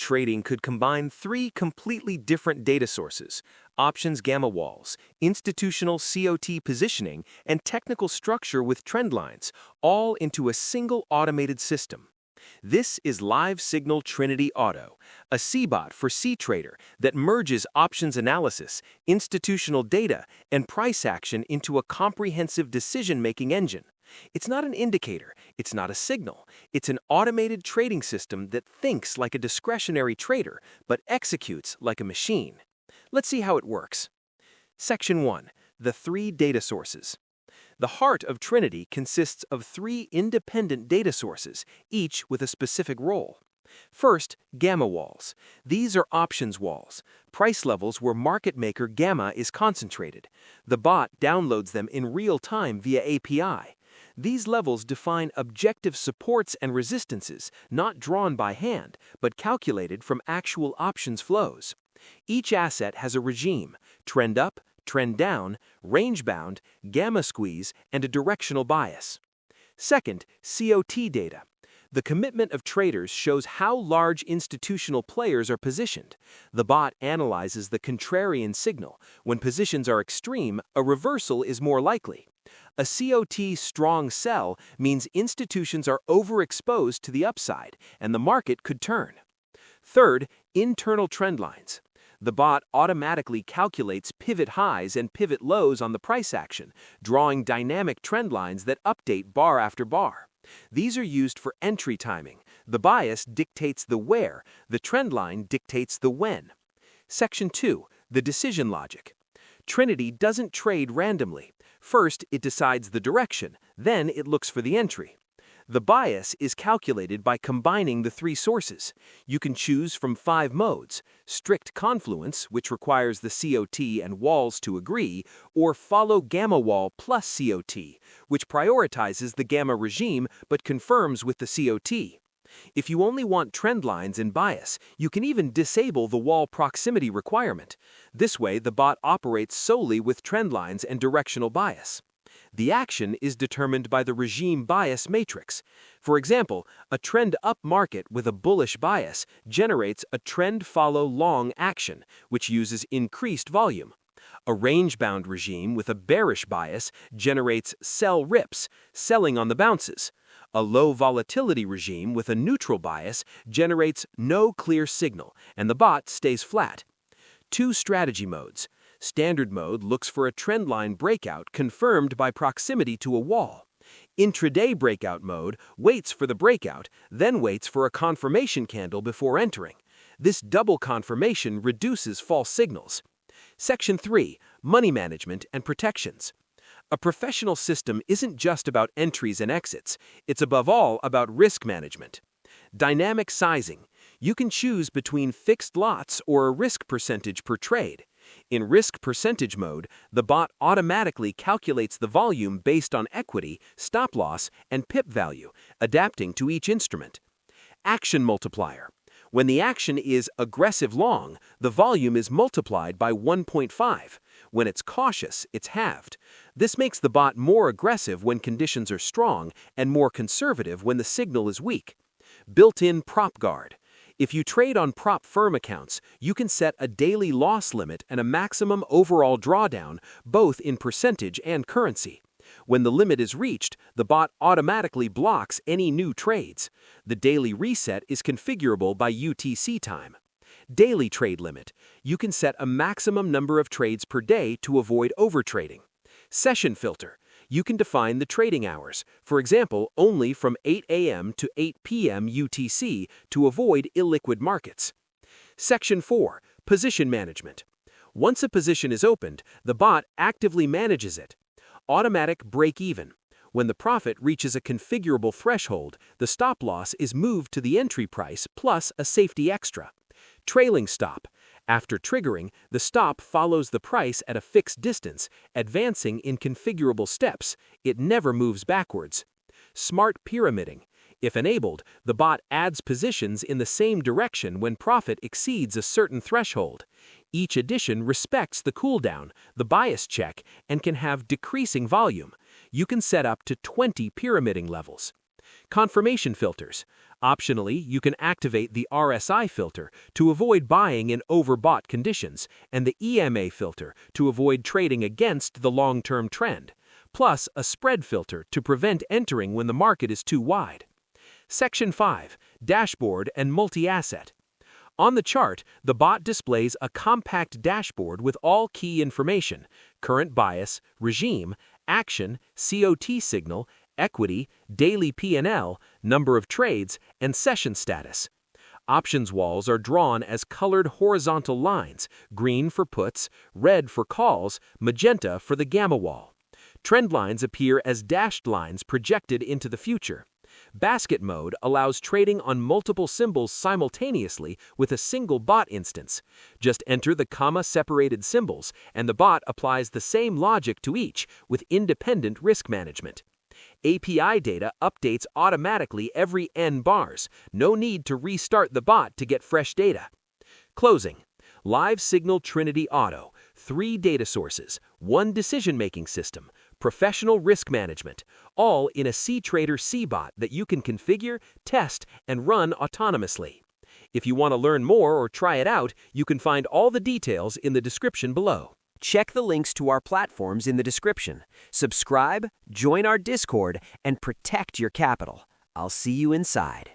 trading could combine three completely different data sources: options gamma walls, institutional COT positioning, and technical structure with Trendlines, all into a single automated system. This is LiveSignalTrinityAuto, a cBot for cTrader that merges options analysis, institutional data, and price action into a comprehensive decision-making engine. It's not an indicator, it's not a signal, it's an automated trading system that thinks like a discretionary trader but executes like a machine. Let's see how it works. Section 1. The three data sources. The heart of Trinity consists of three independent data sources, each with a specific role. First, gamma walls. These are options walls, price levels where market maker gamma is concentrated. The bot downloads them in real time via API. These levels define objective supports and resistances, not drawn by hand, but calculated from actual options flows. Each asset has a regime: trend up, trend down, range-bound, gamma squeeze, and a directional bias. Second, COT data. The commitment of traders shows how large institutional players are positioned. The bot analyzes the contrarian signal. When positions are extreme, a reversal is more likely. A COT strong sell means institutions are overexposed to the upside, and the market could turn. Third, internal trend lines. The bot automatically calculates pivot highs and pivot lows on the price action, drawing dynamic trend lines that update bar after bar. These are used for entry timing. The bias dictates the where, the trend line dictates the when. Section 2. The decision logic. Trinity doesn't trade randomly. First, it decides the direction, then it looks for the entry. The bias is calculated by combining the three sources. You can choose from 5 modes: strict confluence, which requires the COT and walls to agree, or follow gamma wall plus COT, which prioritizes the gamma regime but confirms with the COT. If you only want trend lines and bias, you can even disable the wall proximity requirement. This way, the bot operates solely with trend lines and directional bias. The action is determined by the regime bias matrix. For example, a trend-up market with a bullish bias generates a trend-follow-long action, which uses increased volume. A range-bound regime with a bearish bias generates sell rips, selling on the bounces. A low-volatility regime with a neutral bias generates no clear signal, and the bot stays flat. 2 strategy modes. Standard mode looks for a trendline breakout confirmed by proximity to a wall. Intraday breakout mode waits for the breakout, then waits for a confirmation candle before entering. This double confirmation reduces false signals. Section 3. Money management and protections. A professional system isn't just about entries and exits, it's above all about risk management. Dynamic sizing. You can choose between fixed lots or a risk percentage per trade. In risk percentage mode, the bot automatically calculates the volume based on equity, stop loss, and pip value, adapting to each instrument. Action multiplier. When the action is aggressive long, the volume is multiplied by 1.5. When it's cautious, it's halved. This makes the bot more aggressive when conditions are strong and more conservative when the signal is weak. Built-in prop guard. If you trade on prop firm accounts, you can set a daily loss limit and a maximum overall drawdown, both in percentage and currency. When the limit is reached, the bot automatically blocks any new trades. The daily reset is configurable by UTC time. Daily trade limit. You can set a maximum number of trades per day to avoid overtrading. Session filter. You can define the trading hours, for example, only from 8 a.m. to 8 p.m. UTC to avoid illiquid markets. Section 4. Position management. Once a position is opened, the bot actively manages it. Automatic break-even. When the profit reaches a configurable threshold, the stop loss is moved to the entry price plus a safety extra. Trailing stop. After triggering, the stop follows the price at a fixed distance, advancing in configurable steps. It never moves backwards. Smart pyramiding. If enabled, the bot adds positions in the same direction when profit exceeds a certain threshold. Each addition respects the cooldown, the bias check, and can have decreasing volume. You can set up to 20 pyramiding levels. Confirmation filters. Optionally, you can activate the RSI filter to avoid buying in overbought conditions, and the EMA filter to avoid trading against the long-term trend, plus a spread filter to prevent entering when the market is too wide. Section 5. Dashboard and Multi-Asset. On the chart, the bot displays a compact dashboard with all key information: current bias, regime, action, COT signal, equity, daily P&L, number of trades, and session status. Options walls are drawn as colored horizontal lines: green for puts, red for calls, magenta for the gamma wall. Trend lines appear as dashed lines projected into the future. Basket mode allows trading on multiple symbols simultaneously with a single bot instance. Just enter the comma-separated symbols, and the bot applies the same logic to each with independent risk management. API data updates automatically every N bars. No need to restart the bot to get fresh data. Closing. LiveSignalTrinityAuto, 3 data sources, 1 decision-making system, professional risk management, all in a cTrader cBot that you can configure, test, and run autonomously. If you want to learn more or try it out, you can find all the details in the description below. Check the links to our platforms in the description. Subscribe, join our Discord, and protect your capital. I'll see you inside.